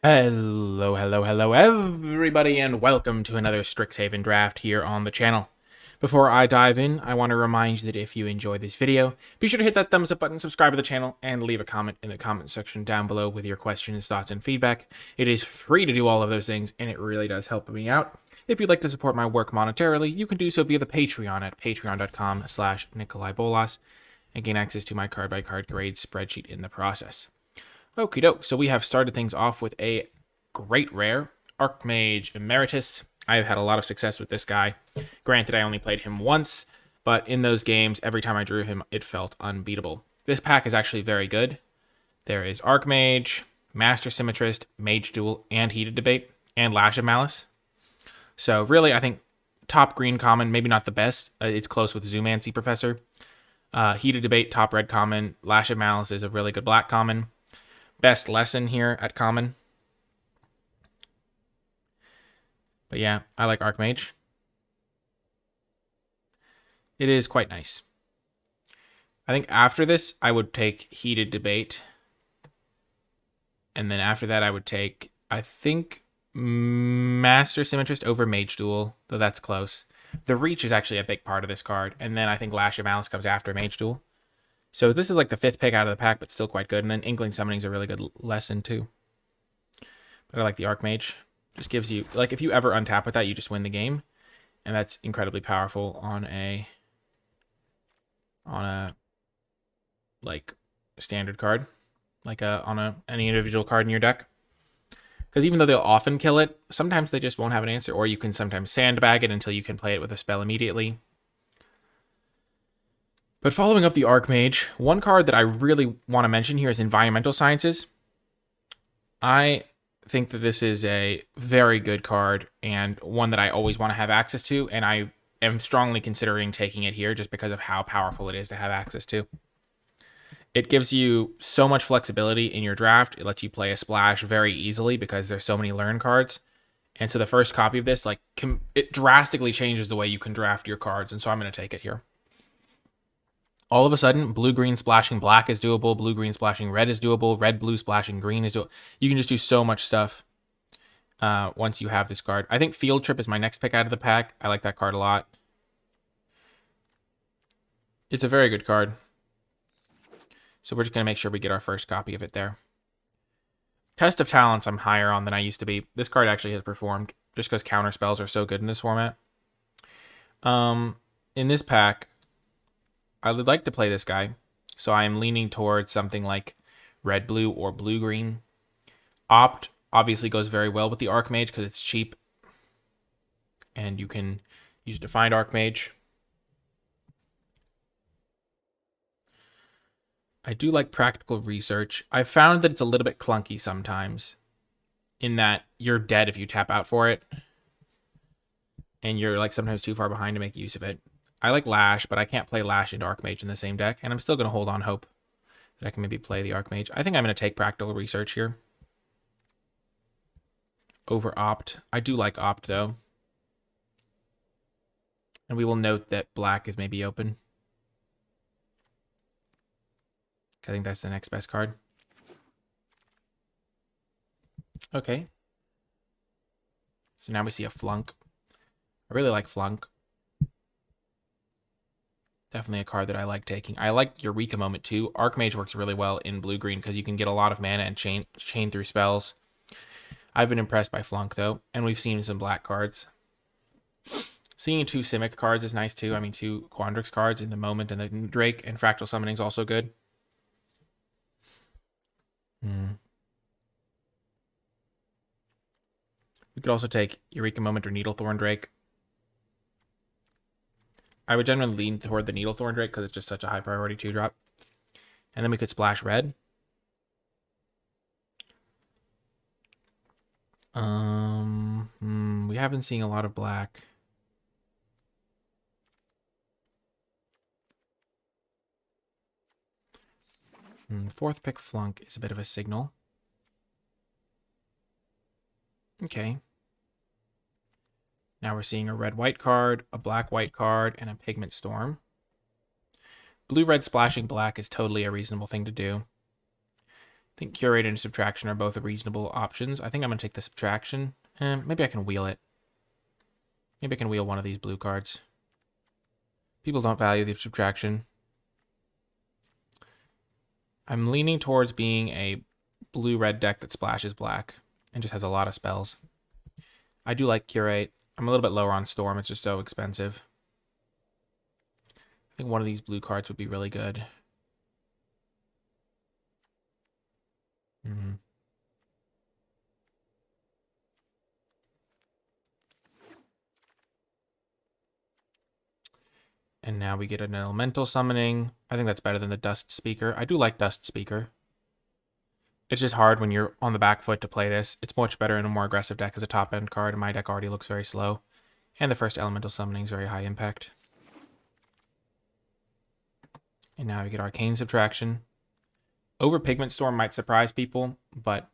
Hello, everybody, and welcome to another Strixhaven draft here on the channel. Before I dive in, I want to remind you that if you enjoyed this video, be sure to hit that thumbs up button, subscribe to the channel, and leave a comment in the comment section down below with your questions, thoughts, and feedback. It is free to do all of those things, and it really does help me out. If you'd like to support my work monetarily, you can do so via the Patreon at patreon.com/NicolaiBolas and gain access to my card-by-card grade spreadsheet in the process. Okie doke, so we have started things off with a great rare, Archmage Emeritus. I've had a lot of success with this guy. Granted, I only played him once, but in those games, every time I drew him, it felt unbeatable. This pack is actually very good. There is Archmage, Master Symmetrist, Mage Duel, and Heated Debate, and Lash of Malice. So really, I think top green common, maybe not the best. It's close with Zoomancy Professor. Heated Debate, top red common. Lash of Malice is a really good black common. Best lesson here at common. But yeah, I like Archmage. It is quite nice. I think after this, I would take Heated Debate. And then after that, I would take, I think, Master Symmetrist over Mage Duel, though that's close. The Reach is actually a big part of this card. And then I think Lash of Malice comes after Mage Duel. So this is like the fifth pick out of the pack, but still quite good. And then Inkling Summoning is a really good lesson too. But I like the Archmage. Just gives you, like, if you ever untap with that, you just win the game. And that's incredibly powerful on a like standard card. Like any individual card in your deck. Because even though they'll often kill it, sometimes they just won't have an answer. Or you can sometimes sandbag it until you can play it with a spell immediately. But following up the Archmage, one card that I really want to mention here is Environmental Sciences. I think that this is a very good card and one that I always want to have access to, and I am strongly considering taking it here just because of how powerful it is to have access to. It gives you so much flexibility in your draft. It lets you play a splash very easily because there's so many learn cards. And so the first copy of this, it drastically changes the way you can draft your cards, and so I'm going to take it here. All of a sudden, blue-green splashing black is doable, blue-green splashing red is doable, red-blue splashing green is doable. You can just do so much stuff once you have this card. I think Field Trip is my next pick out of the pack. I like that card a lot. It's a very good card. So we're just going to make sure we get our first copy of it there. Test of Talents I'm higher on than I used to be. This card actually has performed just because counter spells are so good in this format. In this pack, I would like to play this guy, so I am leaning towards something like red-blue or blue-green. Opt obviously goes very well with the Archmage because it's cheap, and you can use Defined Archmage. I do like Practical Research. I've found that it's a little bit clunky sometimes, in that you're dead if you tap out for it, and you're like sometimes too far behind to make use of it. I like Lash, but I can't play Lash and Archmage in the same deck, and I'm still going to hold on hope that I can maybe play the Archmage. I think I'm going to take Practical Research here over Opt. I do like Opt, though. And we will note that black is maybe open. I think that's the next best card. Okay. So now we see a Flunk. I really like Flunk. Definitely a card that I like taking. I like Eureka Moment too. Archmage works really well in blue-green because you can get a lot of mana and chain through spells. I've been impressed by Flunk though, and we've seen some black cards. Seeing two Simic cards is nice too. I mean, two Quandrix cards in the Moment and the Drake, and Fractal Summoning is also good. We could also take Eureka Moment or Needlethorn Drake. I would generally lean toward the Needlethorn Drake because it's just such a high priority 2-drop. And then we could splash red. We have been seeing a lot of black. Fourth pick Flunk is a bit of a signal. Okay. Now we're seeing a red-white card, a black-white card, and a Pigment Storm. Blue-red splashing black is totally a reasonable thing to do. think Curate and Subtraction are both reasonable options. I think I'm going to take the Subtraction. Maybe I can wheel it. Maybe I can wheel one of these blue cards. People don't value the Subtraction. I'm leaning towards being a blue-red deck that splashes black and just has a lot of spells. I do like Curate. I'm a little bit lower on Storm. It's just so expensive. I think one of these blue cards would be really good. And now we get an elemental summoning. I think that's better than the Dust Speaker. I do like Dust Speaker. It's just hard when you're on the back foot to play this. It's much better in a more aggressive deck as a top-end card, and my deck already looks very slow. And the first elemental summoning is very high impact. And now we get Arcane Subtraction. Over Pigment Storm might surprise people, but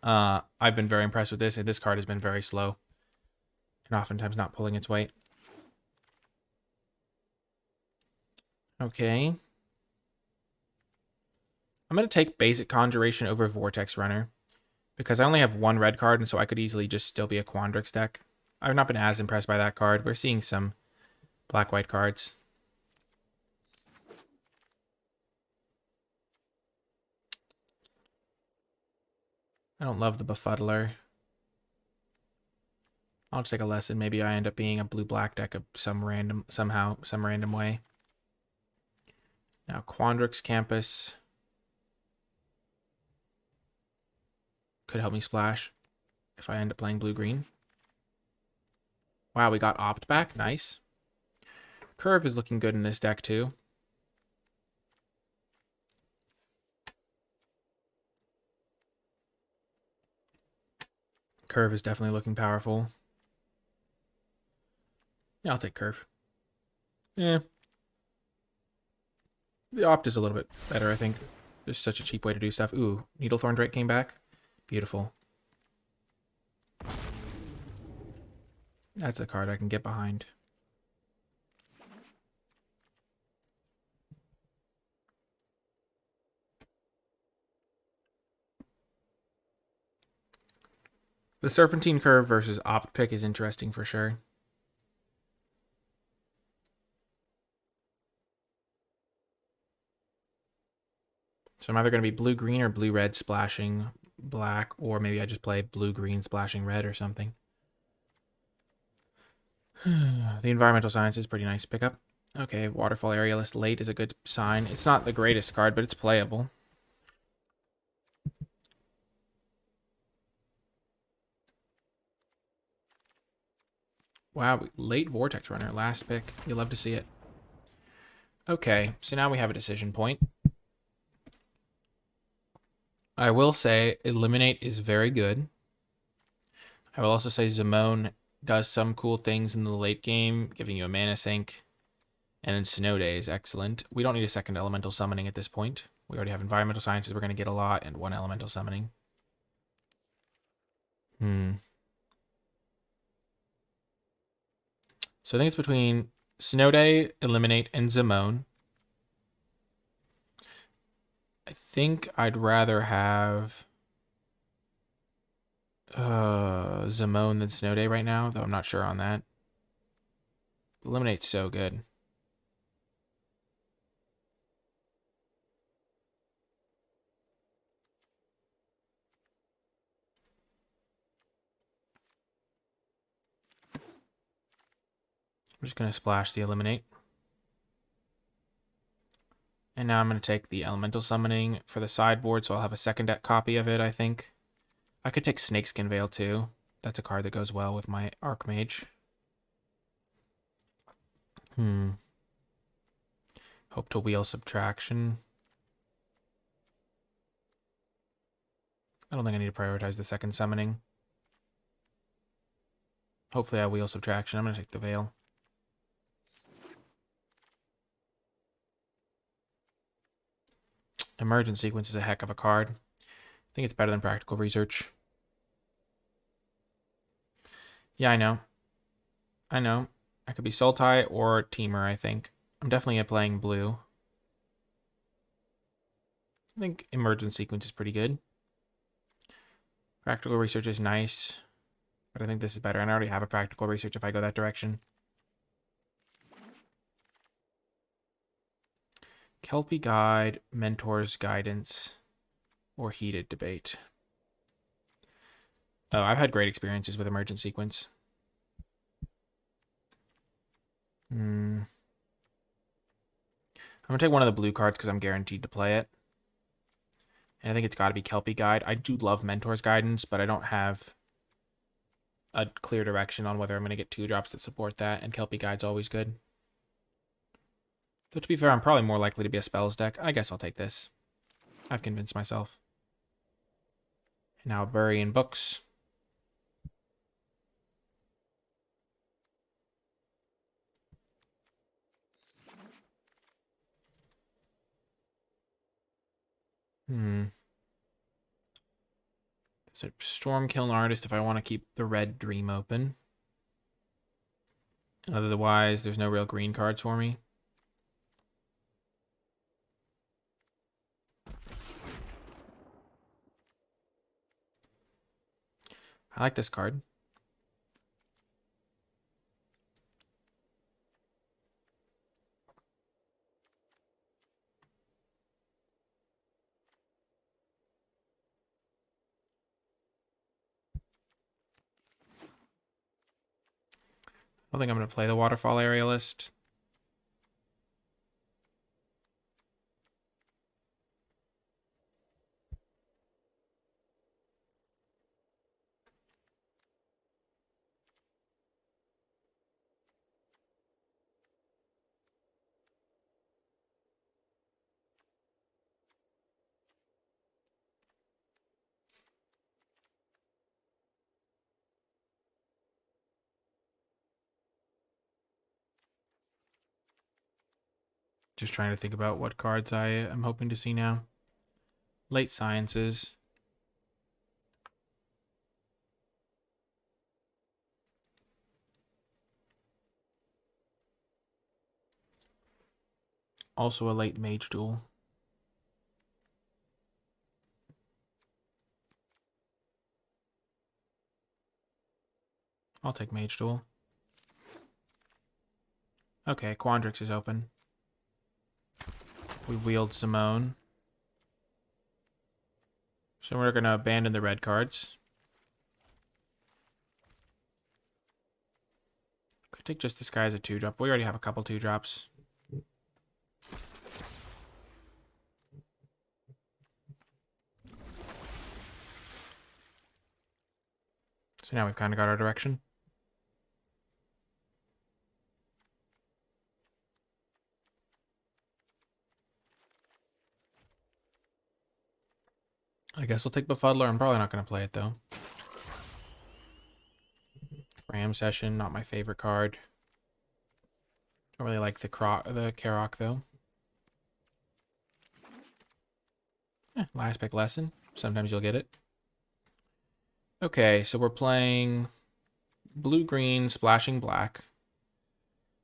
I've been very impressed with this, and this card has been very slow. And oftentimes not pulling its weight. Okay. I'm going to take Basic Conjuration over Vortex Runner, because I only have one red card, and so I could easily just still be a Quandrix deck. I've not been as impressed by that card. We're seeing some black-white cards. I don't love the Befuddler. I'll just take a lesson. Maybe I end up being a blue-black deck of some random way. Now, Quandrix Campus could help me splash if I end up playing blue-green. Wow, we got Opt back. Nice. Curve is looking good in this deck, too. Curve is definitely looking powerful. Yeah, I'll take Curve. Yeah. The Opt is a little bit better, I think. Just such a cheap way to do stuff. Ooh, Needlethorn Drake came back. Beautiful. That's a card I can get behind. The Serpentine Curve versus Opt pick is interesting for sure. So I'm either going to be blue-green or blue-red splashing black, or maybe I just play blue-green splashing red or something. The Environmental Science is pretty nice pickup. Okay, Waterfall Aerialist late is a good sign. It's not the greatest card, but it's playable. Wow, late Vortex Runner, last pick. You love to see it. Okay, so now we have a decision point. I will say Eliminate is very good. I will also say Zimone does some cool things in the late game, giving you a mana sink. And then Snow Day is excellent. We don't need a second elemental summoning at this point. We already have Environmental Sciences we're going to get a lot, and one elemental summoning. So I think it's between Snow Day, Eliminate, and Zimone. I think I'd rather have Zimone than Snow Day right now, though I'm not sure on that. Eliminate's so good. I'm just going to splash the Eliminate. And now I'm going to take the Elemental Summoning for the sideboard, so I'll have a second copy of it, I think. I could take Snakeskin Veil, too. That's a card that goes well with my Archmage. Hope to wheel Subtraction. I don't think I need to prioritize the second summoning. Hopefully I wheel Subtraction. I'm going to take the Veil. Emergent Sequence is a heck of a card. I think it's better than Practical Research. Yeah, I know. I could be Sultai or Teamer, I think. I'm definitely playing blue. I think Emergent Sequence is pretty good. Practical Research is nice, but I think this is better. And I already have a Practical Research if I go that direction. Kelpie Guide, Mentor's Guidance, or Heated Debate. Oh, I've had great experiences with Emergent Sequence. I'm going to take one of the blue cards because I'm guaranteed to play it. And I think it's got to be Kelpie Guide. I do love Mentor's Guidance, but I don't have a clear direction on whether I'm going to get 2-drops that support that, and Kelpie Guide's always good. Though to be fair, I'm probably more likely to be a spells deck. I guess I'll take this. I've convinced myself. And now bury in books. So Stormkiln Artist if I want to keep the red Dream open. Otherwise, there's no real green cards for me. I like this card. I don't think I'm going to play the Waterfall Aerialist. Just trying to think about what cards I am hoping to see now. Late Sciences. Also a late Mage Duel. I'll take Mage Duel. Okay, Quandrix is open. We wield Simone. So we're going to abandon the red cards. Could take just this guy as a 2-drop. We already have a couple 2-drops. So now we've kind of got our direction. I guess I'll take Befuddler. I'm probably not going to play it, though. Ram Session, not my favorite card. Don't really like the Karok, though. Last pick lesson. Sometimes you'll get it. Okay, so we're playing blue-green, splashing black.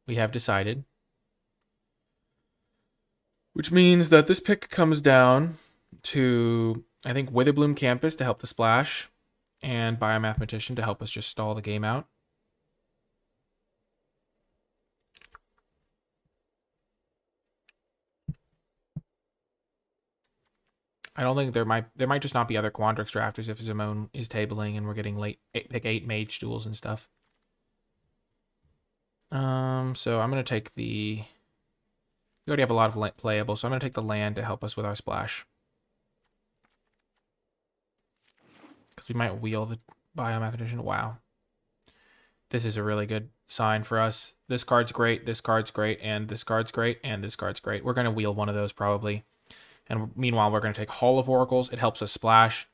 We have decided. Which means that this pick comes down to, I think, Witherbloom Campus to help the splash, and Biomathematician to help us just stall the game out. I don't think there might just not be other Quandrix drafters if Zimone is tabling and we're getting pick 8 Mage Duels and stuff. So I'm gonna take the. We already have a lot of playable, so I'm gonna take the land to help us with our splash. Because we might wheel the Biomathematician. Wow. This is a really good sign for us. This card's great, this card's great, and this card's great, and this card's great. We're gonna wheel one of those probably. And meanwhile, we're going to take Hall of Oracles. It helps us splash,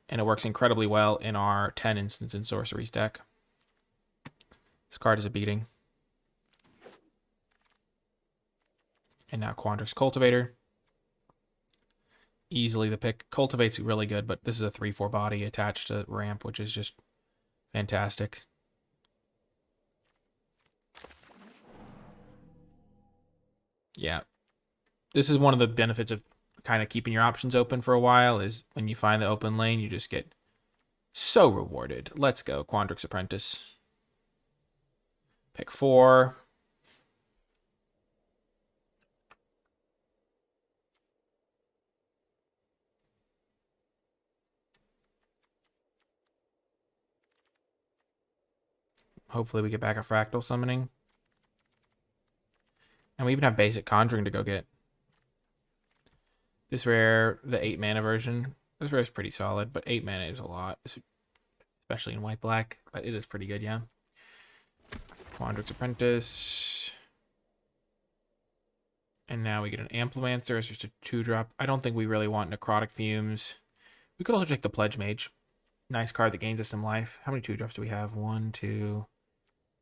and it works incredibly well in our 10 Instants and Sorceries deck. This card is a beating. And now Quandrix Cultivator. Easily the pick. Cultivate's really good, but this is a 3/4 body attached to ramp, which is just fantastic. Yeah. This is one of the benefits of kind of keeping your options open for a while is when you find the open lane, you just get so rewarded. Let's go, Quandrix Apprentice. Pick 4. Hopefully we get back a Fractal Summoning. And we even have basic Conjuring to go get. This rare, the 8 mana version, this rare is pretty solid, but 8 mana is a lot, especially in white-black, but it is pretty good, yeah. Quandrix Apprentice. And now we get an Amplimancer. It's just a 2-drop. I don't think we really want Necrotic Fumes. We could also take the Pledge Mage. Nice card that gains us some life. How many 2-drops do we have? 1, 2,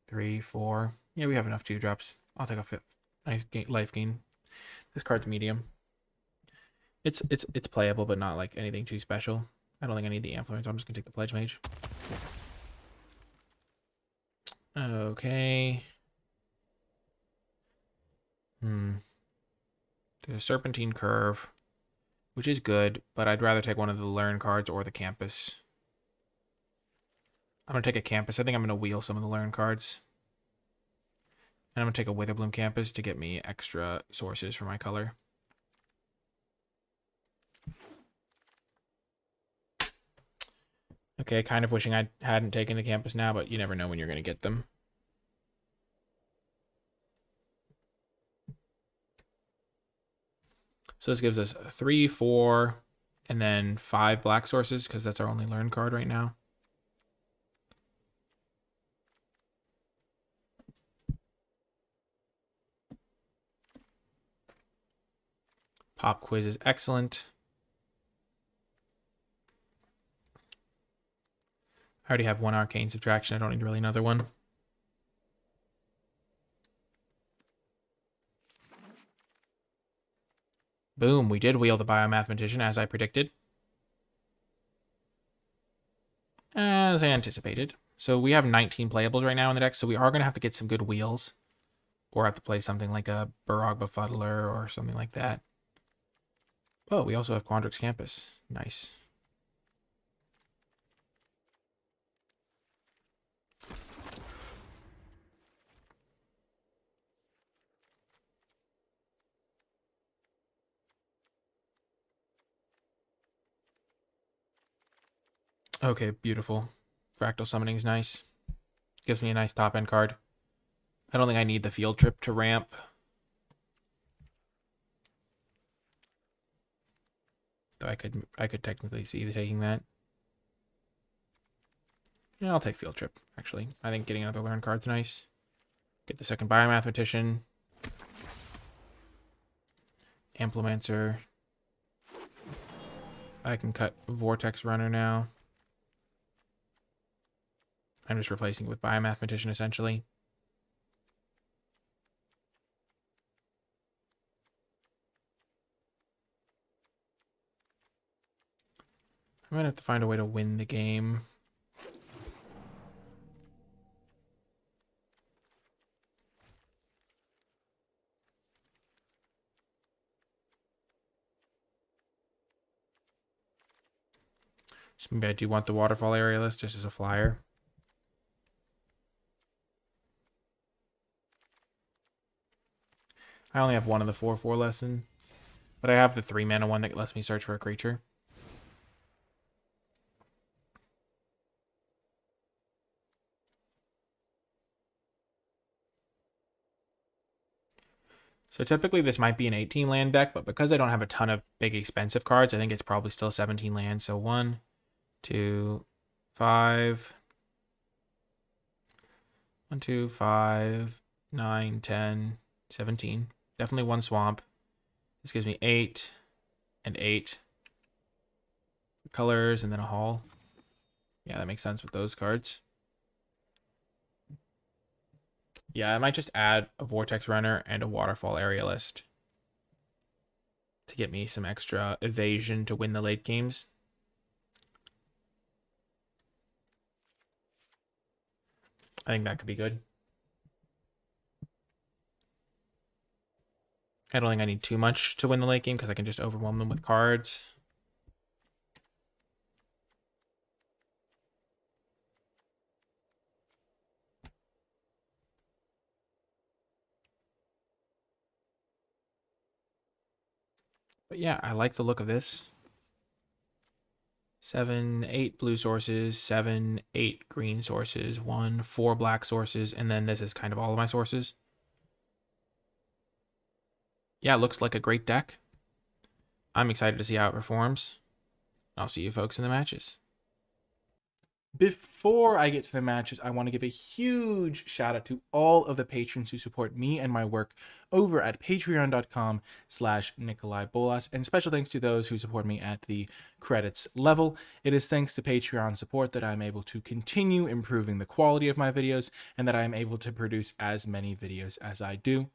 3, 4. Yeah, we have enough 2-drops. I'll take a 5th. Nice life gain. This card's medium. It's playable, but not like anything too special. I don't think I need the Amplimancer, so I'm just gonna take the Pledge Mage. Okay. There's a Serpentine Curve, which is good, but I'd rather take one of the Learn cards or the Campus. I'm going to take a Campus. I think I'm going to wheel some of the Learn cards. And I'm going to take a Witherbloom Campus to get me extra sources for my color. Okay, kind of wishing I hadn't taken the Campus now, but you never know when you're going to get them. So this gives us 3, 4, and then 5 black sources, because that's our only Learn card right now. Pop Quiz is excellent. I already have 1 Arcane Subtraction. I don't need really another one. Boom, we did wheel the Biomathematician as I predicted. As I anticipated. So we have 19 playables right now in the deck, so we are going to have to get some good wheels. Or have to play something like a Barog Befuddler or something like that. Oh, we also have Quandrix Campus. Nice. Okay, beautiful. Fractal Summoning is nice. Gives me a nice top-end card. I don't think I need the Field Trip to ramp. Though I could technically see taking that. Yeah, I'll take Field Trip, actually. I think getting another Learn card's nice. Get the second Biomathematician. Amplimancer. I can cut Vortex Runner now. I'm just replacing it with Biomathematician, essentially. I'm going to have to find a way to win the game. So maybe I do want the Waterfall Aerialist just as a flyer. I only have one of the 4/4 lesson, but I have the 3 mana one that lets me search for a creature. So typically this might be an 18 land deck, but because I don't have a ton of big expensive cards, I think it's probably still 17 lands. So 1, 2, 5. 1, 2, 5, 9, 10, 17. Definitely 1 swamp. This gives me 8 and 8 colors and then a hall. Yeah, that makes sense with those cards. Yeah, I might just add a Vortex Runner and a Waterfall Aerialist to get me some extra evasion to win the late games. I think that could be good. I don't think I need too much to win the late game because I can just overwhelm them with cards. But yeah, I like the look of this. 7, 8 blue sources, 7, 8 green sources, 1, 4 black sources, and then this is kind of all of my sources. Yeah, it looks like a great deck. I'm excited to see how it performs. I'll see you folks in the matches. Before I get to the matches, I want to give a huge shout out to all of the patrons who support me and my work over at patreon.com/NicolaiBolas, and special thanks to those who support me at the credits level. It is thanks to Patreon support that I'm able to continue improving the quality of my videos and that I am able to produce as many videos as I do.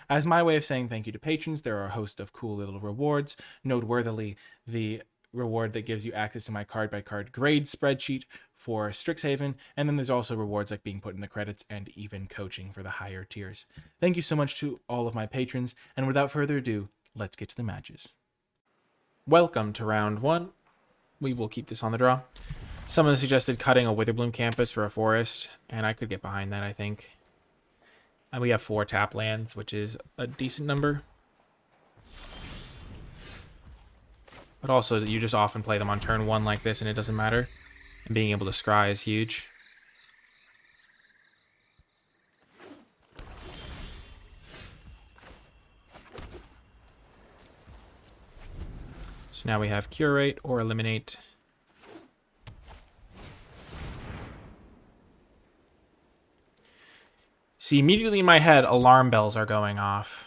As my way of saying thank you to patrons, there are a host of cool little rewards, noteworthily the reward that gives you access to my card-by-card grade spreadsheet for Strixhaven, and then there's also rewards like being put in the credits and even coaching for the higher tiers. Thank you so much to all of my patrons, and without further ado, let's get to the matches. Welcome to round 1. We will keep this on the draw. Someone suggested cutting a Witherbloom campus for a forest, and I could get behind that, I think. And we have 4 tap lands, which is a decent number. But also, you just often play them on turn 1 like this, and it doesn't matter. And being able to scry is huge. So now we have Curate or Eliminate. See, immediately in my head, alarm bells are going off.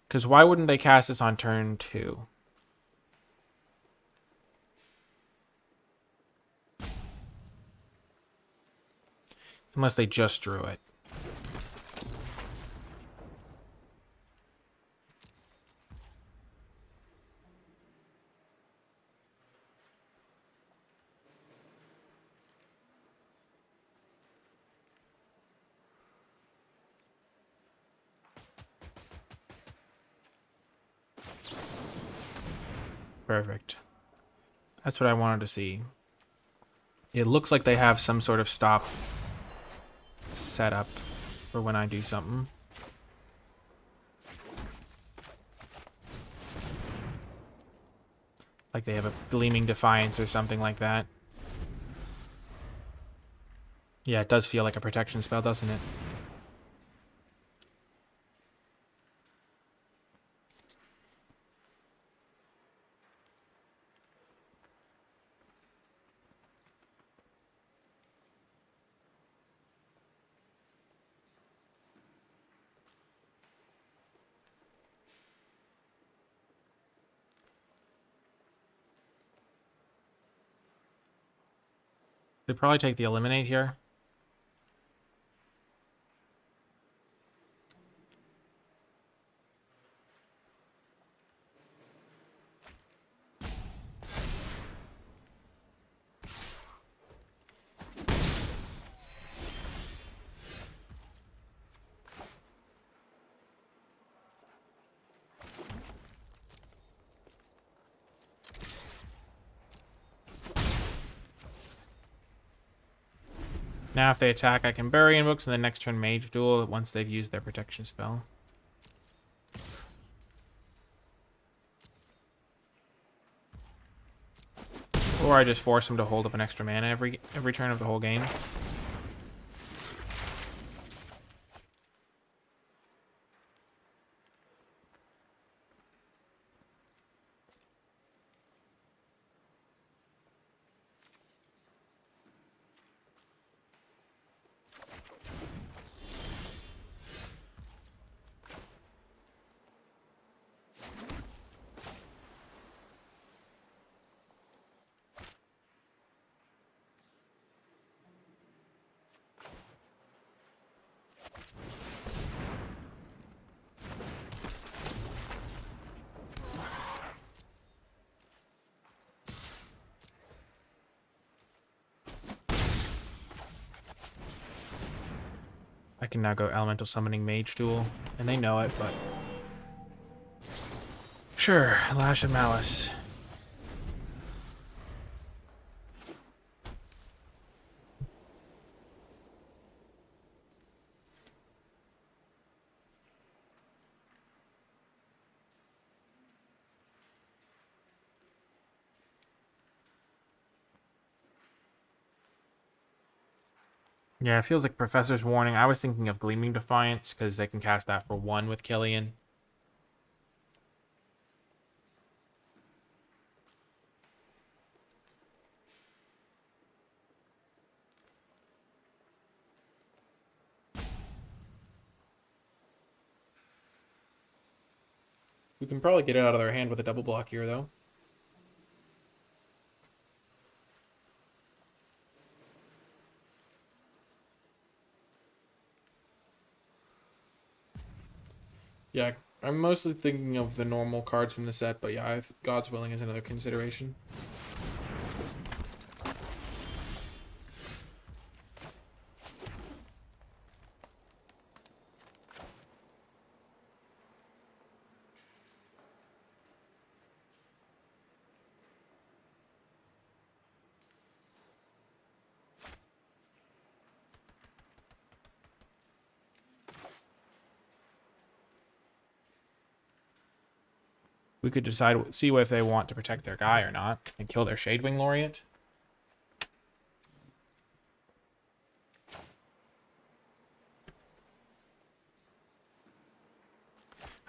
Because why wouldn't they cast this on turn 2? Unless they just drew it. Perfect. That's what I wanted to see. It looks like they have some sort of stop set up for when I do something. Like they have a Gleaming Defiance or something like that. Yeah, it does feel like a protection spell, doesn't it? They'd probably take the Eliminate here. Now if they attack, I can bury in books, and then next turn Mage Duel once they've used their protection spell. Or I just force them to hold up an extra mana every turn of the whole game. I can now go Elemental Summoning Mage Duel, and they know it, but... Sure, Lash of Malice. Yeah, it feels like Professor's Warning. I was thinking of Gleaming Defiance, because they can cast that for 1 with Killian. We can probably get it out of their hand with a double block here, though. Yeah, I'm mostly thinking of the normal cards from the set, but yeah, God's Willing is another consideration. We could decide, see if they want to protect their guy or not, and kill their Shadewing Laureate.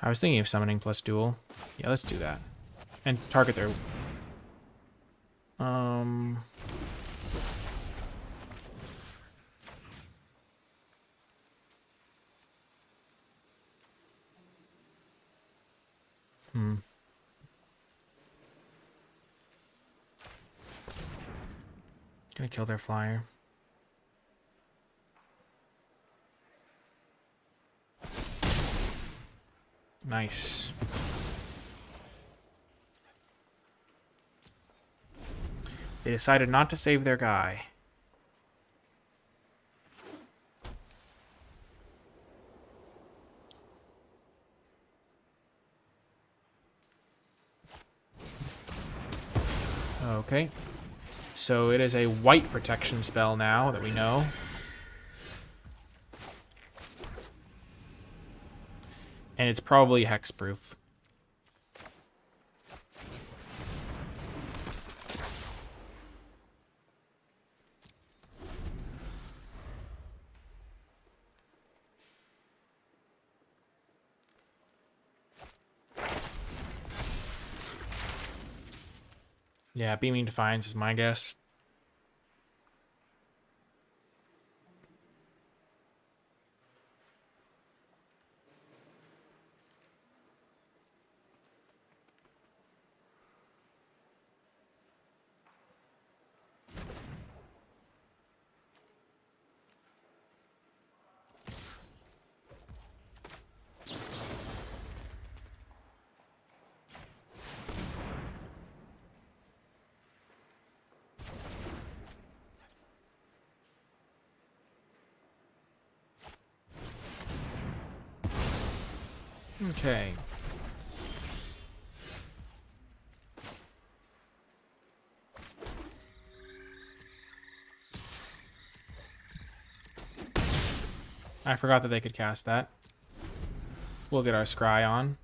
I was thinking of summoning plus duel. Yeah, let's do that. And target their... Gonna kill their flyer. Nice. They decided not to save their guy. Okay. So it is a white protection spell now that we know. And it's probably hexproof. Yeah, Beaming Defiance is my guess. Okay. I forgot that they could cast that. We'll get our scry on.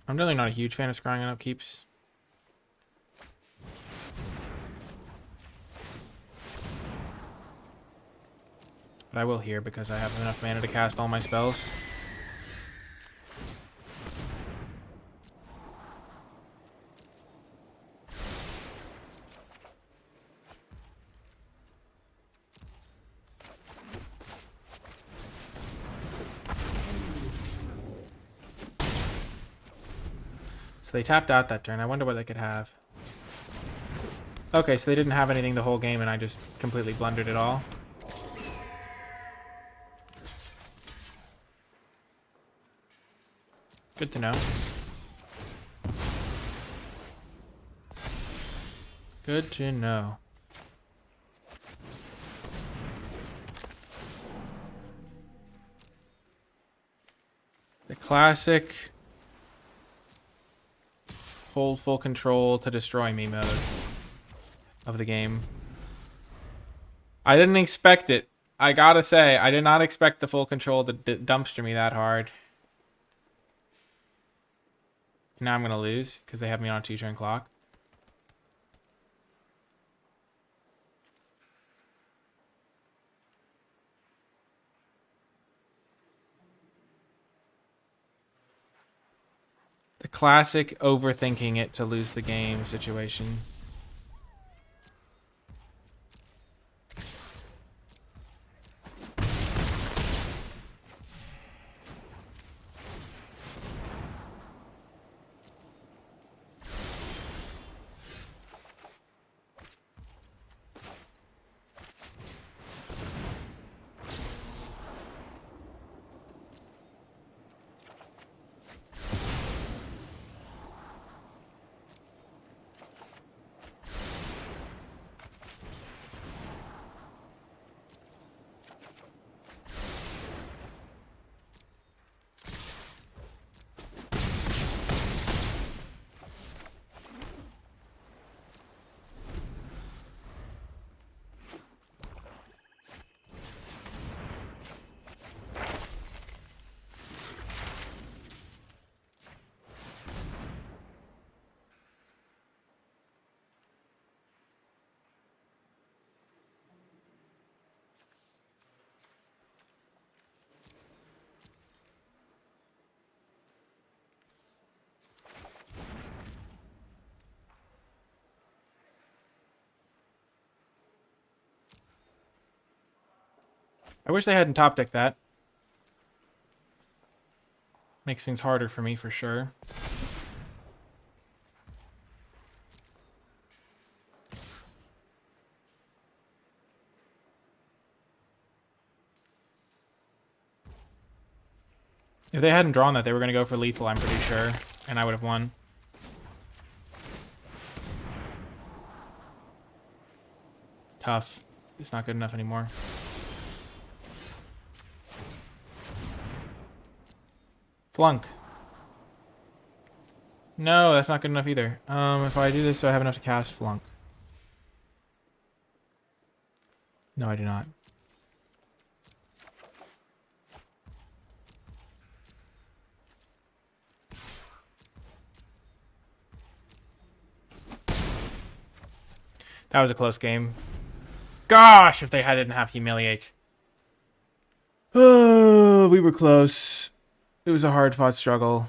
I'm definitely not a huge fan of scrying on upkeeps. But I will here because I have enough mana to cast all my spells. So they tapped out that turn. I wonder what they could have. Okay, so they didn't have anything the whole game and I just completely blundered it all. Good to know. Good to know. Classic hold full control to destroy me mode of the game. I didn't expect it. I gotta say, I did not expect the full control to dumpster me that hard. Now I'm gonna lose because they have me on a 2-turn clock. The classic overthinking it to lose the game situation. I wish they hadn't top decked that. Makes things harder for me for sure. If they hadn't drawn that, they were going to go for lethal, I'm pretty sure. And I would have won. Tough. It's not good enough anymore. Flunk. No, that's not good enough either. If I do this, do I have enough to cast Flunk? No, I do not. That was a close game. Gosh, if they didn't have Humiliate. Oh, we were close. It was a hard-fought struggle.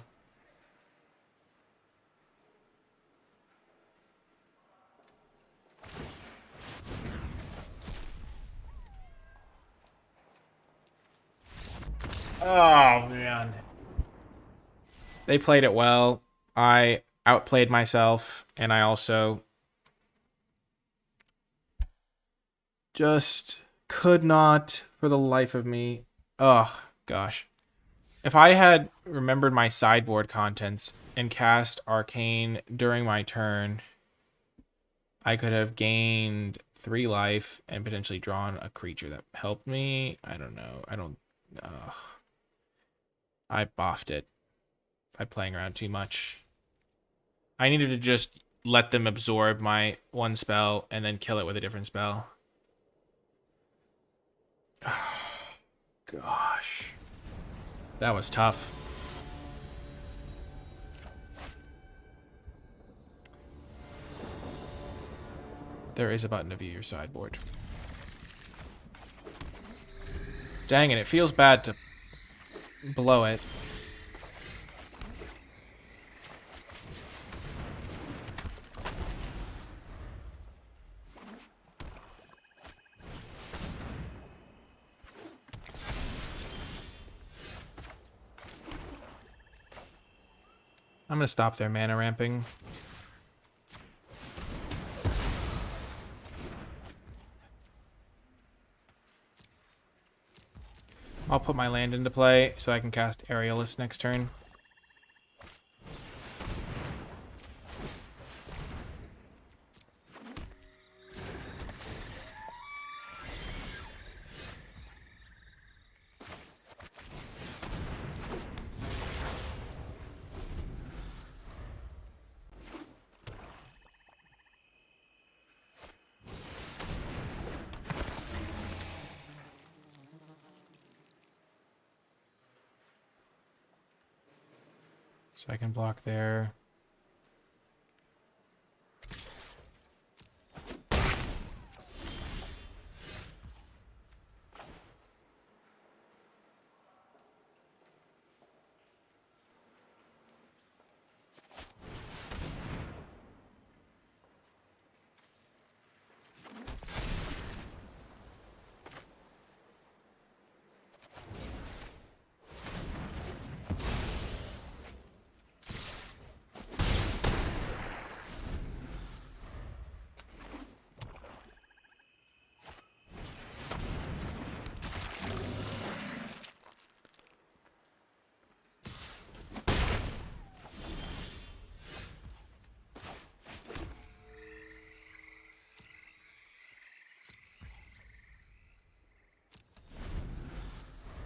Oh, man. They played it well. I outplayed myself, and I also just could not, for the life of me. Oh, gosh. If I had remembered my sideboard contents and cast Arcane during my turn, I could have gained 3 life and potentially drawn a creature that helped me. I don't know. I boffed it by playing around too much. I needed to just let them absorb my one spell and then kill it with a different spell. Gosh. That was tough. There is a button to view your sideboard. Dang it, it feels bad to blow it. I'm going to stop their mana ramping. I'll put my land into play so I can cast Aerialist next turn. So I can block there.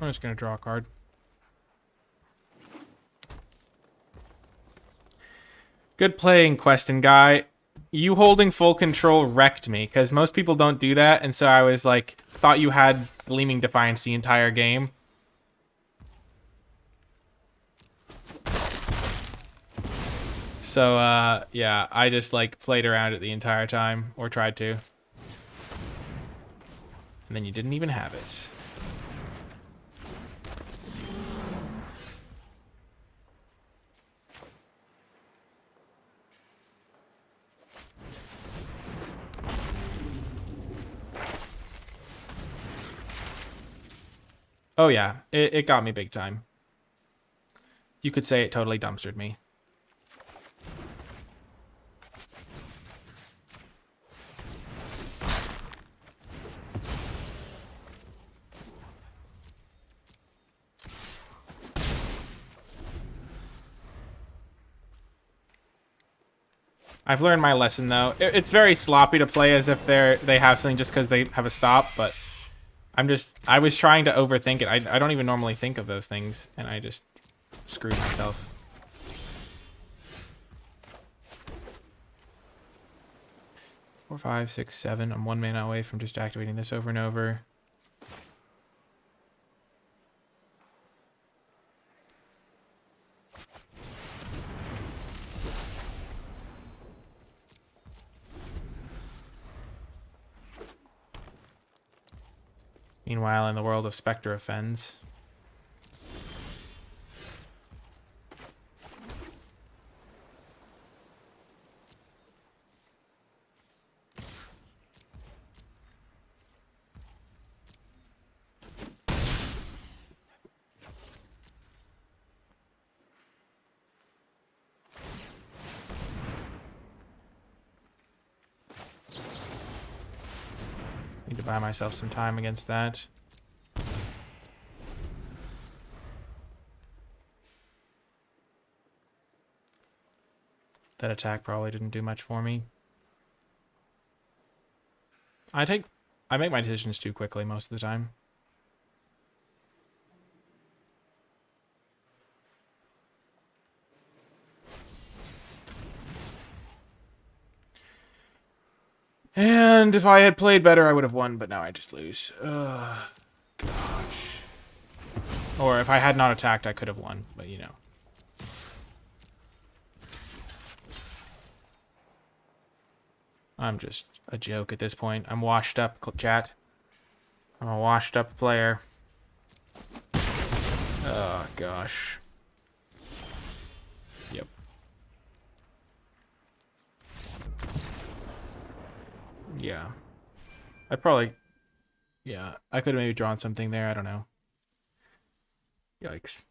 I'm just going to draw a card. Good playing, Queston guy. You holding full control wrecked me, because most people don't do that, and so I was like, thought you had Gleaming Defiance the entire game. So, yeah, I just, like, played around it the entire time, or tried to. And then you didn't even have it. Oh yeah, it got me big time. You could say it totally dumpstered me. I've learned my lesson though. It's very sloppy to play as if they have something just because they have a stop, but I was trying to overthink it. I don't even normally think of those things, and I just screwed myself. Four, five, six, seven. I'm 1 mana away from just activating this over and over. Meanwhile, in the world of Spectre of Fens. Need to buy myself some time against that. That attack probably didn't do much for me. I make my decisions too quickly most of the time. And if I had played better, I would have won, but now I just lose. Gosh. Or if I had not attacked, I could have won, but you know. I'm just a joke at this point. I'm washed up, chat. I'm a washed up player. Oh, gosh. Yep. Yeah. I probably... Yeah, I could have maybe drawn something there. I don't know. Yikes.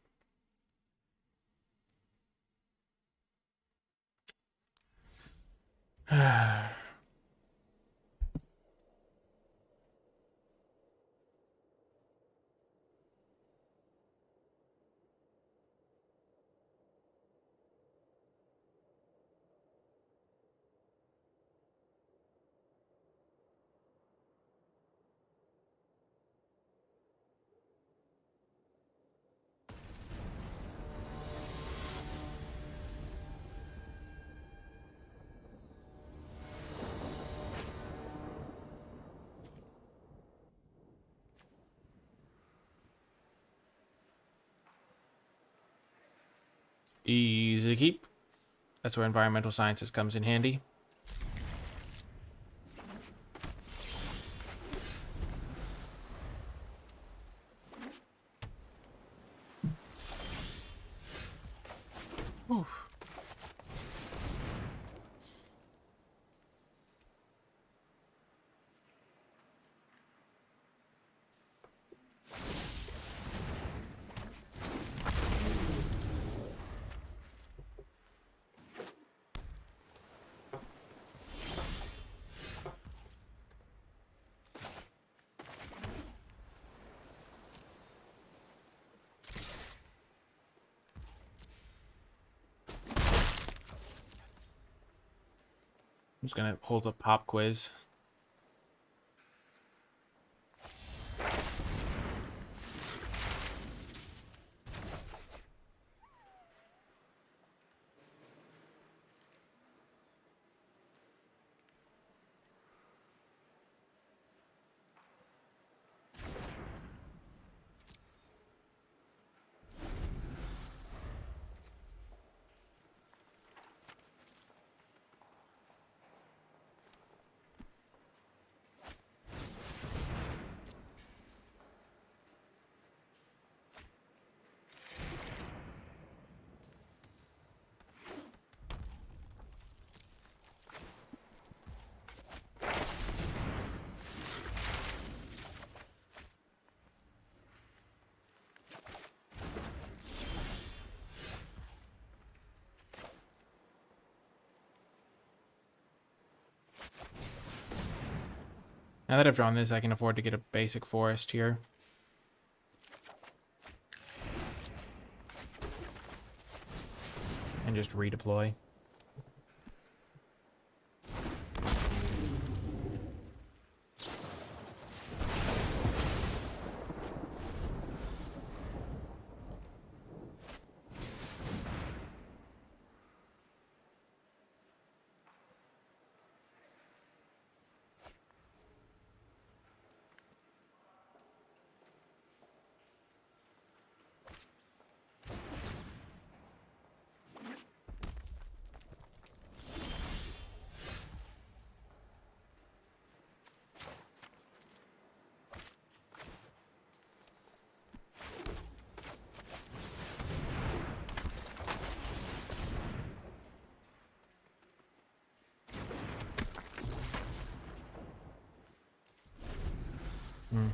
Easy keep. That's where environmental sciences comes in handy. Oof. I'm just gonna hold a pop quiz. Now that I've drawn this, I can afford to get a basic forest here. And just redeploy. Hmm.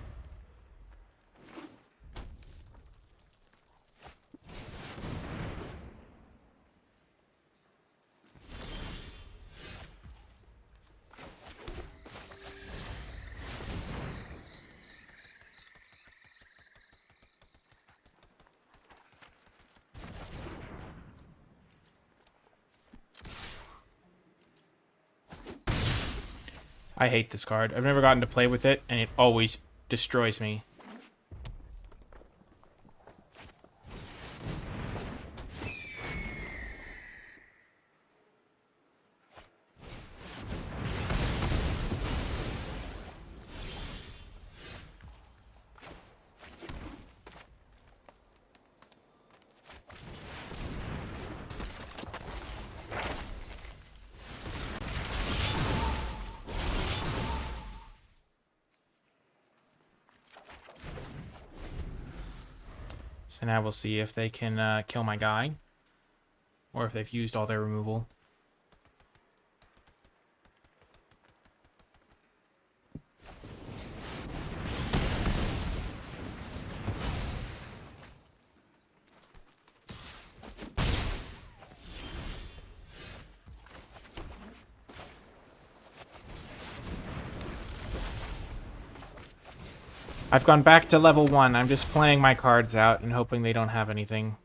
I hate this card. I've never gotten to play with it, and it always destroys me. So now we'll see if they can kill my guy, or if they've used all their removal. I've gone back to level 1. I'm just playing my cards out and hoping they don't have anything.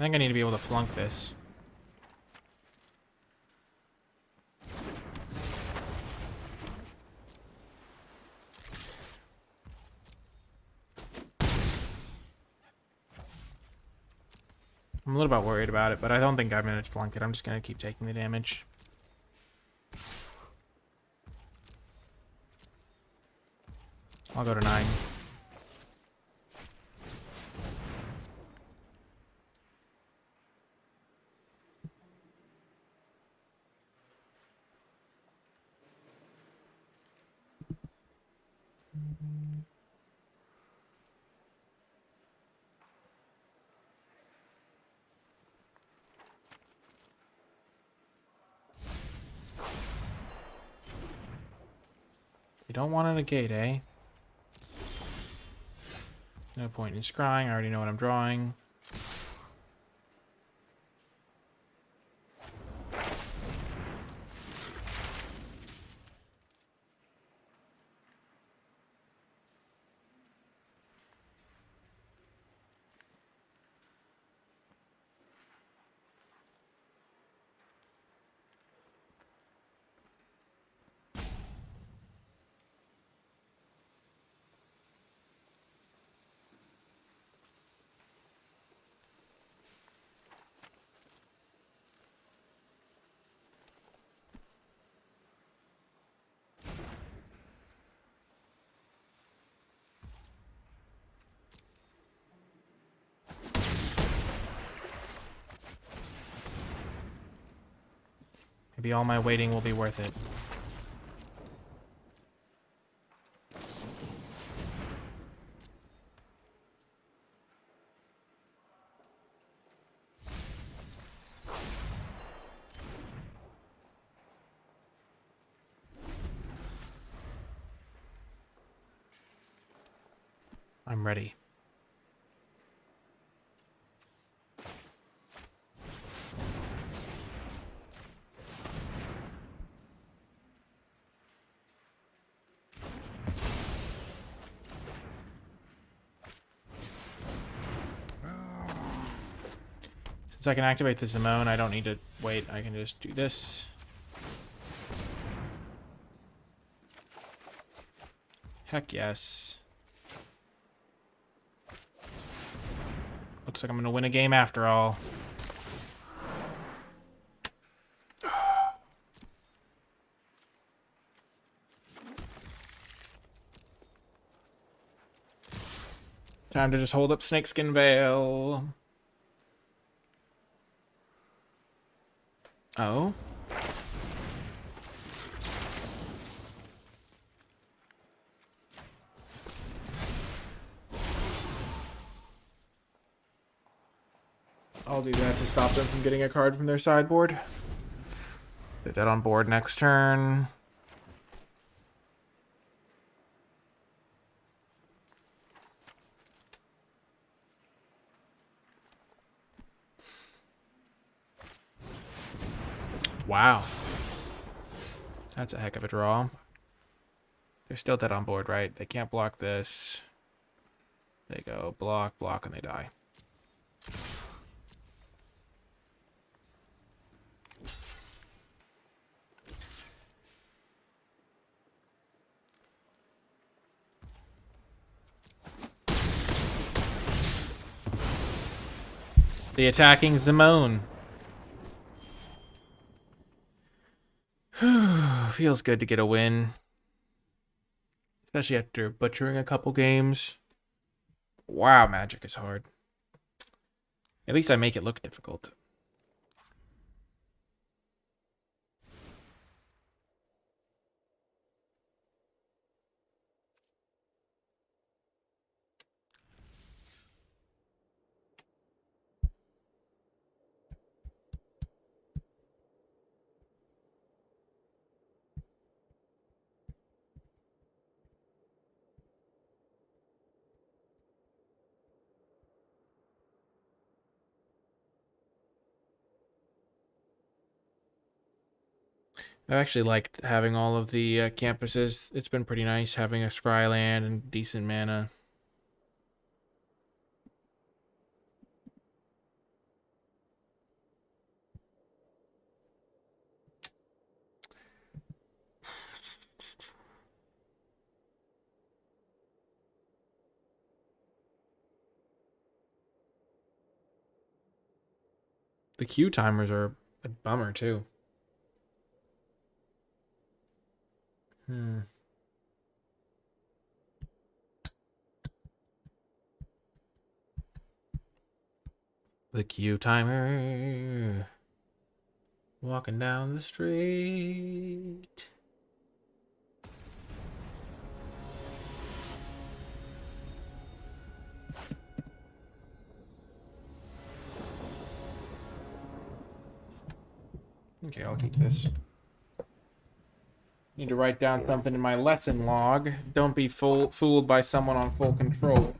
think I need to be able to flunk this. I'm a little bit worried about it, but I don't think I'm going to flunk it. I'm just going to keep taking the damage. I'll go to 9. You don't want to negate, eh? No point in scrying. I already know what I'm drawing. Maybe all my waiting will be worth it. I'm ready. Since I can activate the Zimone, I don't need to wait. I can just do this. Heck yes. Looks like I'm going to win a game after all. Time to just hold up Snakeskin Veil. Oh? I'll do that to stop them from getting a card from their sideboard. They're dead on board next turn. Wow. That's a heck of a draw. They're still dead on board, right? They can't block this. They go block, block, and they die. The attacking Zimone. Feels good to get a win. Especially after butchering a couple games. Wow, Magic is hard. At least I make it look difficult. I've actually liked having all of the campuses. It's been pretty nice having a Scryland and decent mana. The Q timers are a bummer, too. The Q timer. Walking down the street. Okay, I'll keep this. Need to write down something in my lesson log. Don't be fooled by someone on full control.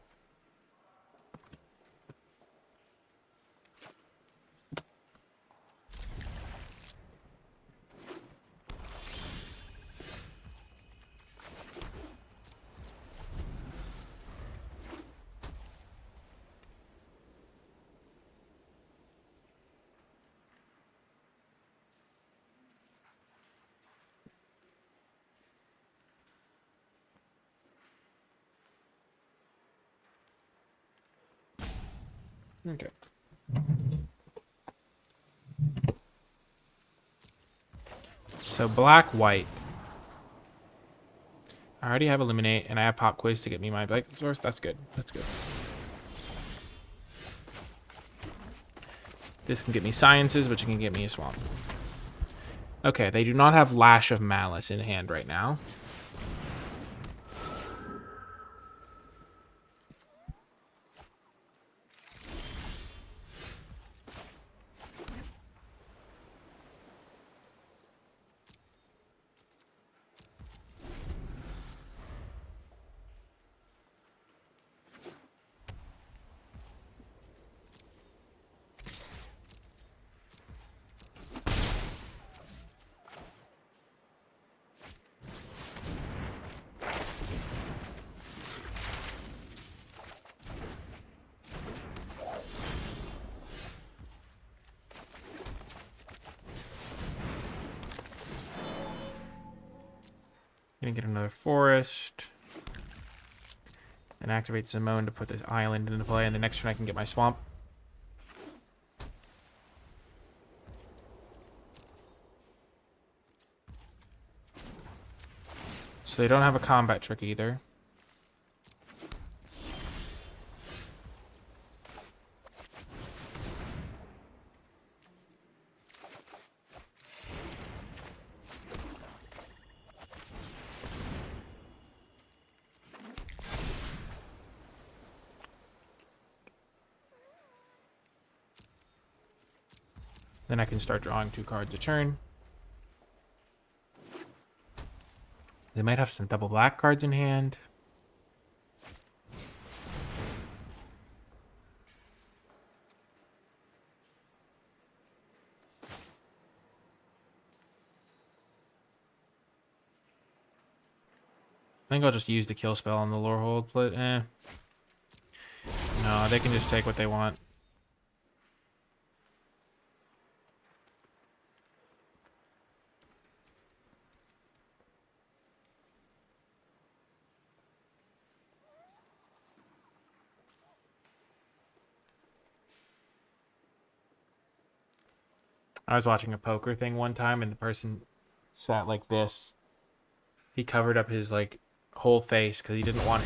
Okay. So black, white. I already have eliminate, and I have pop quiz to get me my bike source. That's good. That's good. This can get me sciences, but you can get me a swamp. Okay, they do not have Lash of Malice in hand right now. Gonna get another forest. And activate Simone to put this island into play, and the next turn I can get my swamp. So they don't have a combat trick either. Then I can start drawing 2 cards a turn. They might have some double black cards in hand. I think I'll just use the kill spell on the lore hold, but No, they can just take what they want. I was watching a poker thing one time, and the person sat like this. He covered up his like whole face because he didn't want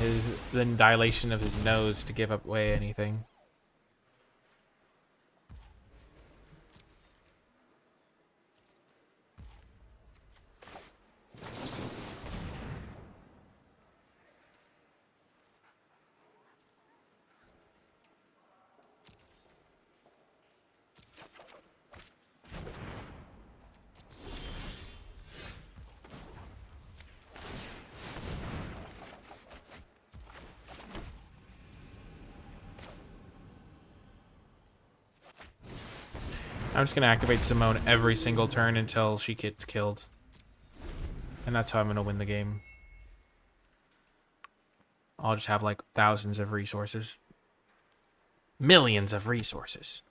the dilation of his nose to give away anything. I'm just going to activate Simone every single turn until she gets killed. And that's how I'm going to win the game. I'll just have like thousands of resources. Millions of resources.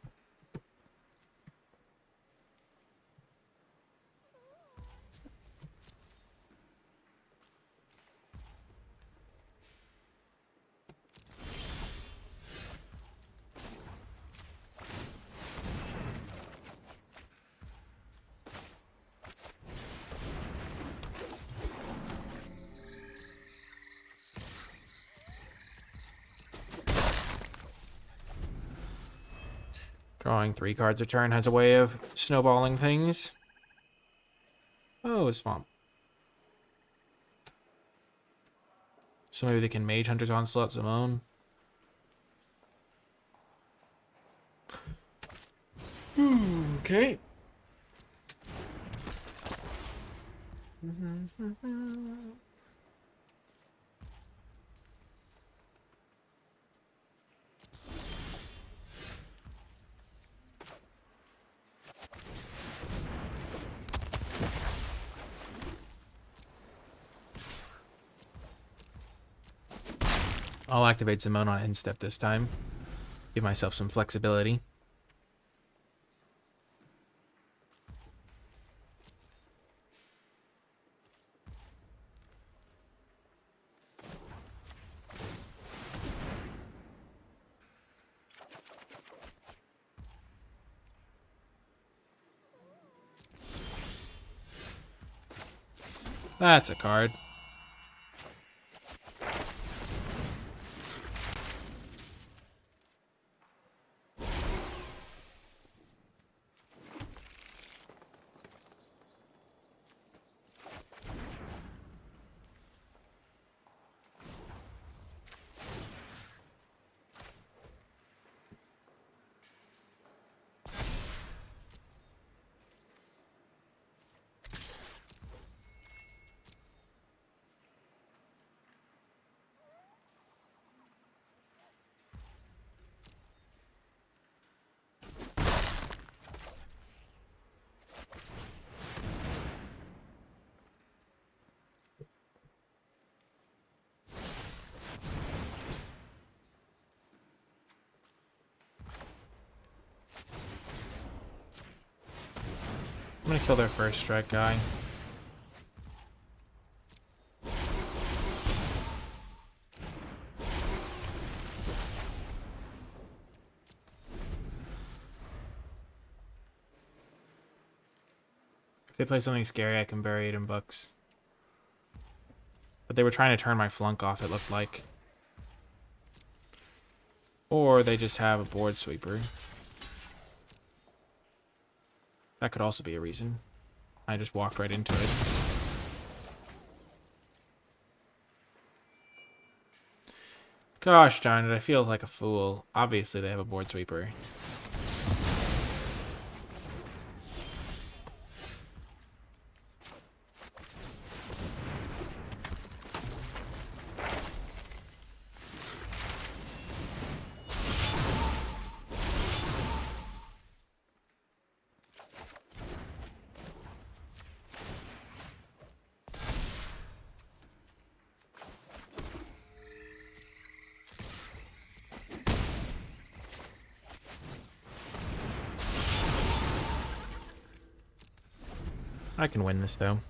Drawing 3 cards a turn has a way of snowballing things. Oh, a swamp. So maybe they can Mage Hunter's Onslaught Simone. Okay. I'll activate Simone on end step this time. Give myself some flexibility. That's a card. I'm gonna kill their first strike guy. If they play something scary, I can bury it in books. But they were trying to turn my flunk off, it looked like. Or they just have a board sweeper. That could also be a reason. I just walked right into it. Gosh darn it, I feel like a fool. Obviously they have a board sweeper. I can win this, though.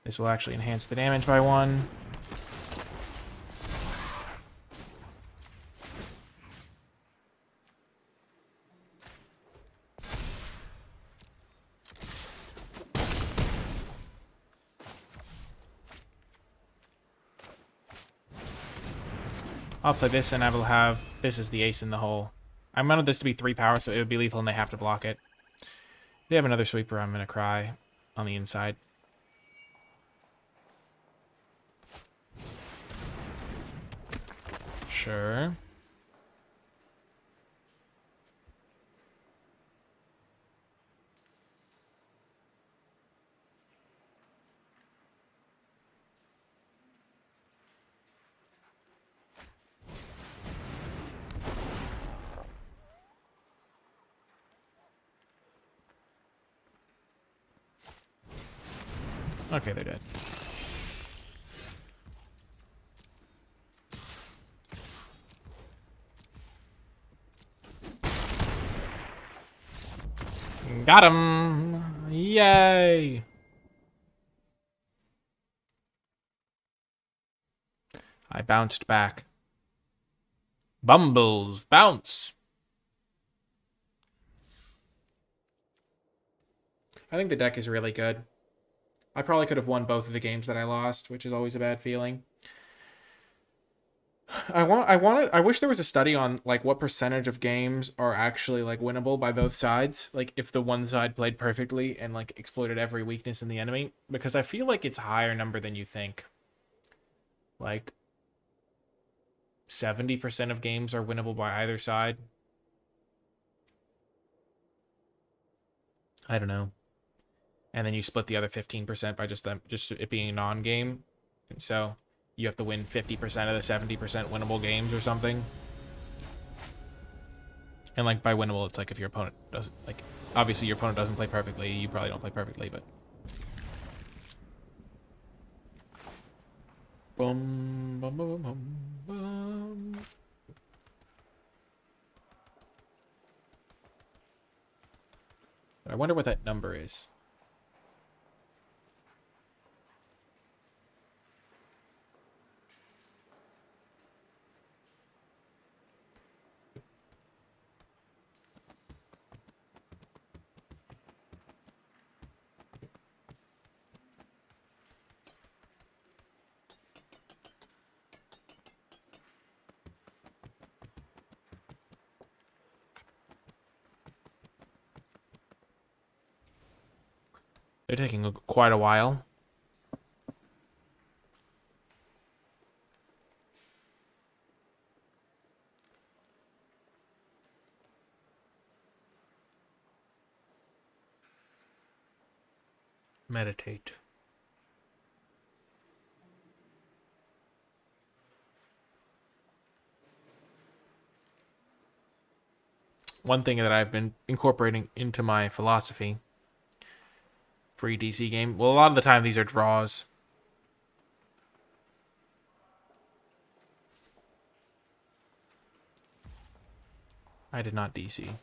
This will actually enhance the damage by 1. I'll play this and I will have... This is the ace in the hole. I wanted this to be 3 power, so it would be lethal and they have to block it. They have another sweeper, I'm going to cry on the inside. Sure. Okay, they're dead. Got him! Yay! I bounced back. Bumbles, bounce! I think the deck is really good. I probably could have won both of the games that I lost, which is always a bad feeling. I wish there was a study on like what percentage of games are actually like winnable by both sides. Like if the one side played perfectly and like exploited every weakness in the enemy, because I feel like it's a higher number than you think. Like 70% of games are winnable by either side. I don't know. And then you split the other 15% by just it being a non-game. And so you have to win 50% of the 70% winnable games or something. And like by winnable, it's like if your opponent doesn't like obviously your opponent doesn't play perfectly, you probably don't play perfectly, but boom boom boom boom boom. I wonder what that number is. They're taking quite a while. Meditate. One thing that I've been incorporating into my philosophy for a DC game, well, a lot of the time these are draws. I did not DC.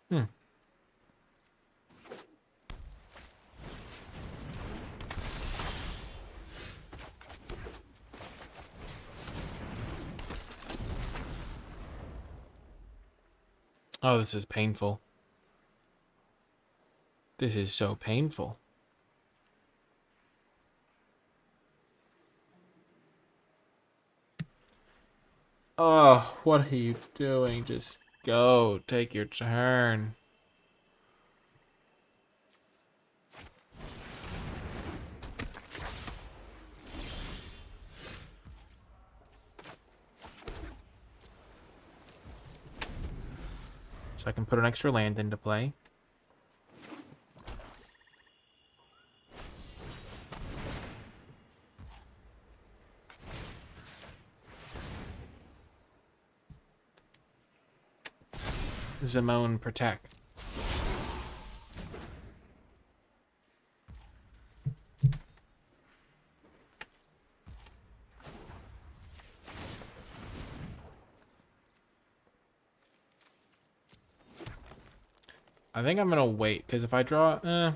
Hmm. Oh, this is painful. This is so painful. Oh, what are you doing? Just go. Take your turn. So I can put an extra land into play. Zimone Protect. I think I'm gonna wait, because if I draw, because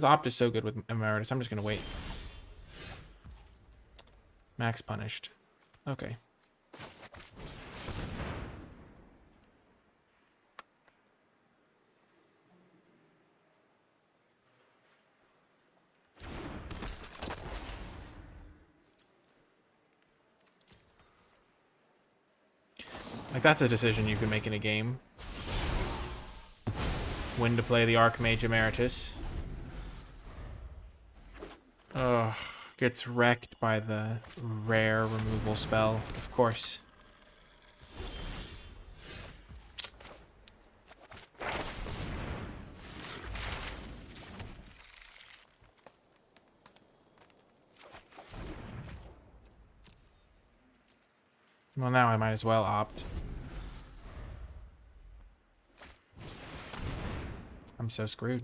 Opt is so good with Emeritus, I'm just gonna wait. Max punished. Okay. Like, that's a decision you can make in a game. When to play the Archmage Emeritus. Ugh. Gets wrecked by the rare removal spell, of course. Well, now I might as well opt. I'm so screwed.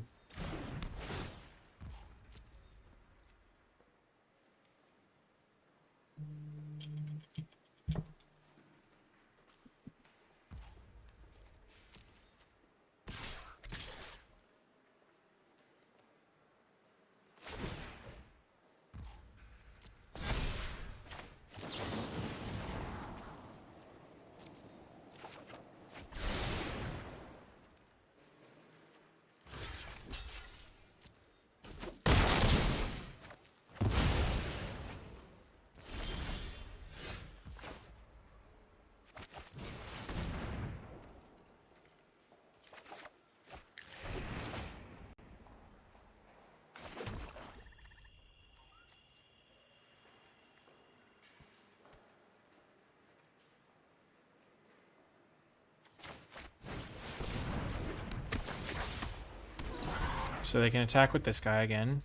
So they can attack with this guy again.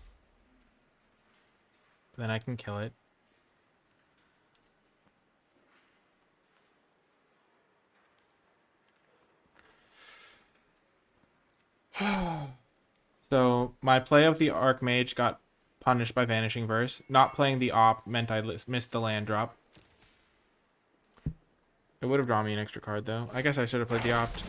Then I can kill it. So my play of the Archmage got punished by Vanishing Verse. Not playing the Op meant I missed the land drop. It would have drawn me an extra card, though. I guess I should have played the Opt.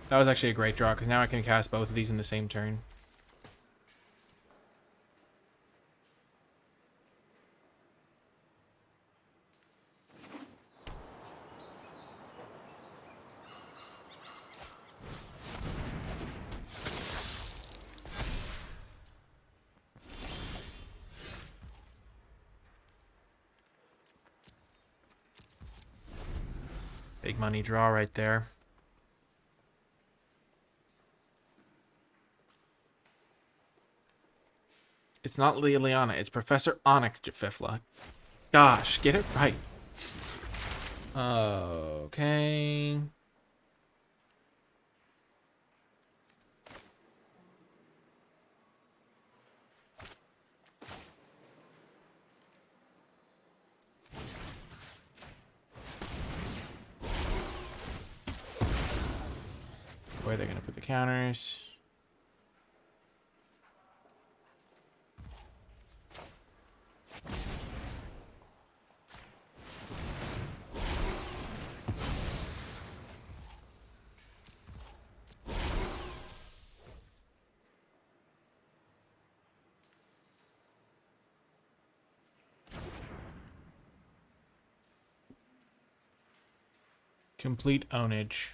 That was actually a great draw, because now I can cast both of these in the same turn. Big money draw right there. It's not Liliana, it's Professor Onyx Jafifla. Gosh, get it right. Okay. Where are they going to put the counters? Complete ownage.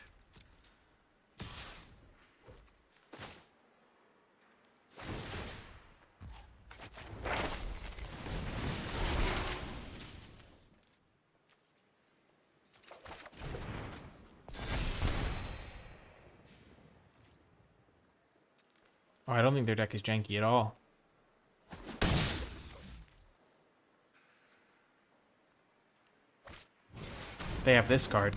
Oh, I don't think their deck is janky at all. They have this card.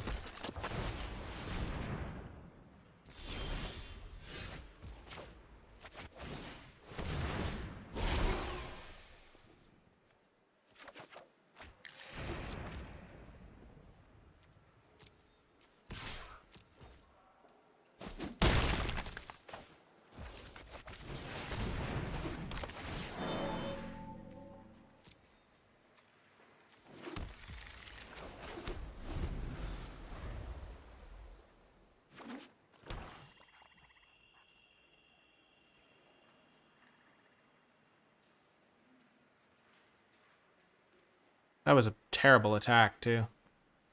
That was a terrible attack, too.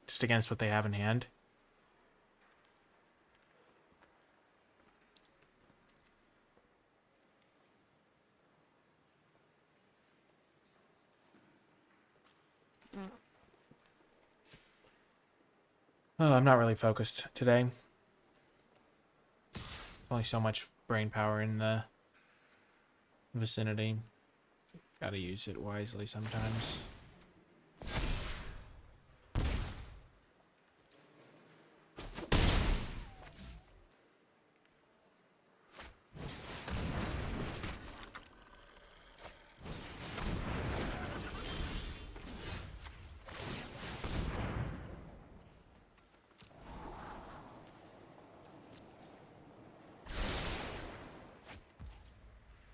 Just against what they have in hand. Oh, I'm not really focused today. Only so much brain power in the vicinity. Gotta use it wisely sometimes.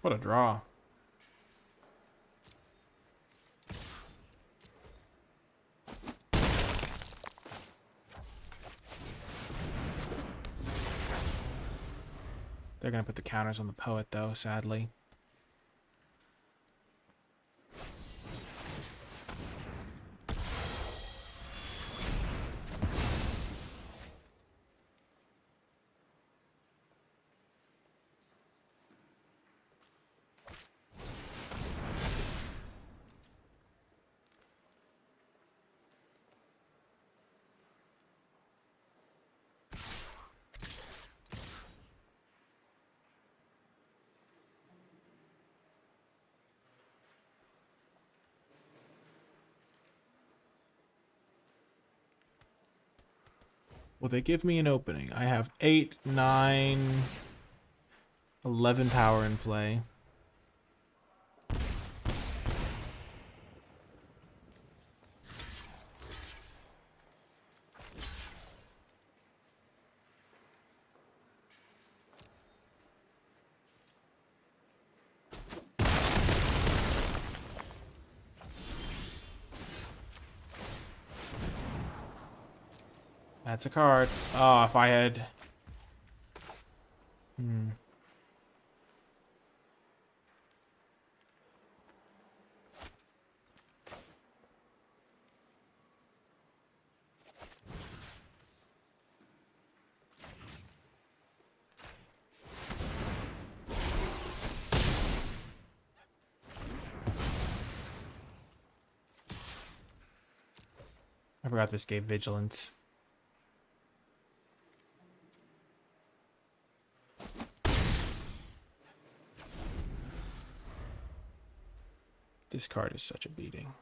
What a draw. They're going to put the counters on the poet, though, sadly. Will they give me an opening? I have 8, 9, 11 power in play. That's a card. Oh, if I had... I forgot this gave vigilance. This card is such a beating.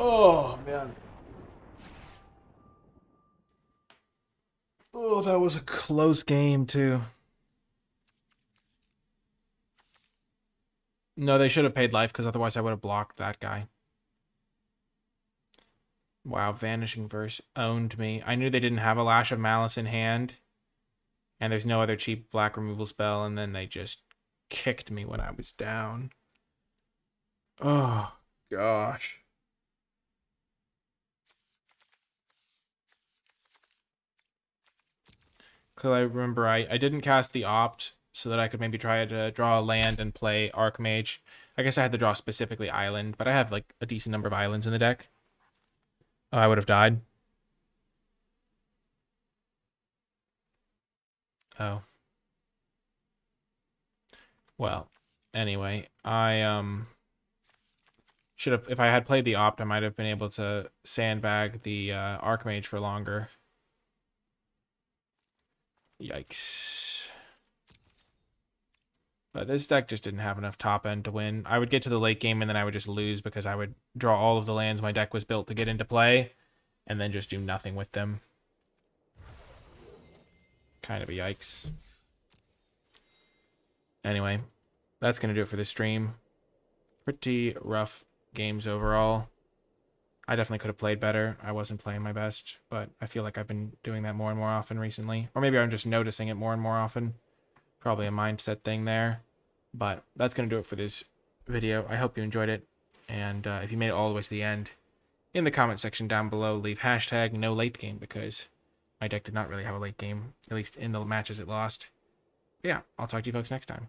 Oh, man. Oh, that was a close game, too. No, they should have paid life, because otherwise I would have blocked that guy. Wow, Vanishing Verse owned me. I knew they didn't have a Lash of Malice in hand, and there's no other cheap black removal spell, and then they just kicked me when I was down. Oh, gosh. Because I remember I didn't cast the Opt so that I could maybe try to draw a land and play Archmage. I guess I had to draw specifically Island, but I have like a decent number of islands in the deck. Oh, I would have died. Oh. Well, anyway, I should have, if I had played the Opt, I might have been able to sandbag the Archmage for longer. Yikes. But this deck just didn't have enough top end to win. I would get to the late game and then I would just lose because I would draw all of the lands my deck was built to get into play and then just do nothing with them. Kind of a yikes. Anyway, that's going to do it for this stream. Pretty rough games overall. I definitely could have played better. I wasn't playing my best, but I feel like I've been doing that more and more often recently. Or maybe I'm just noticing it more and more often. Probably a mindset thing there. But that's going to do it for this video. I hope you enjoyed it. And if you made it all the way to the end, in the comment section down below, leave hashtag no late game because my deck did not really have a late game, at least in the matches it lost. But yeah, I'll talk to you folks next time.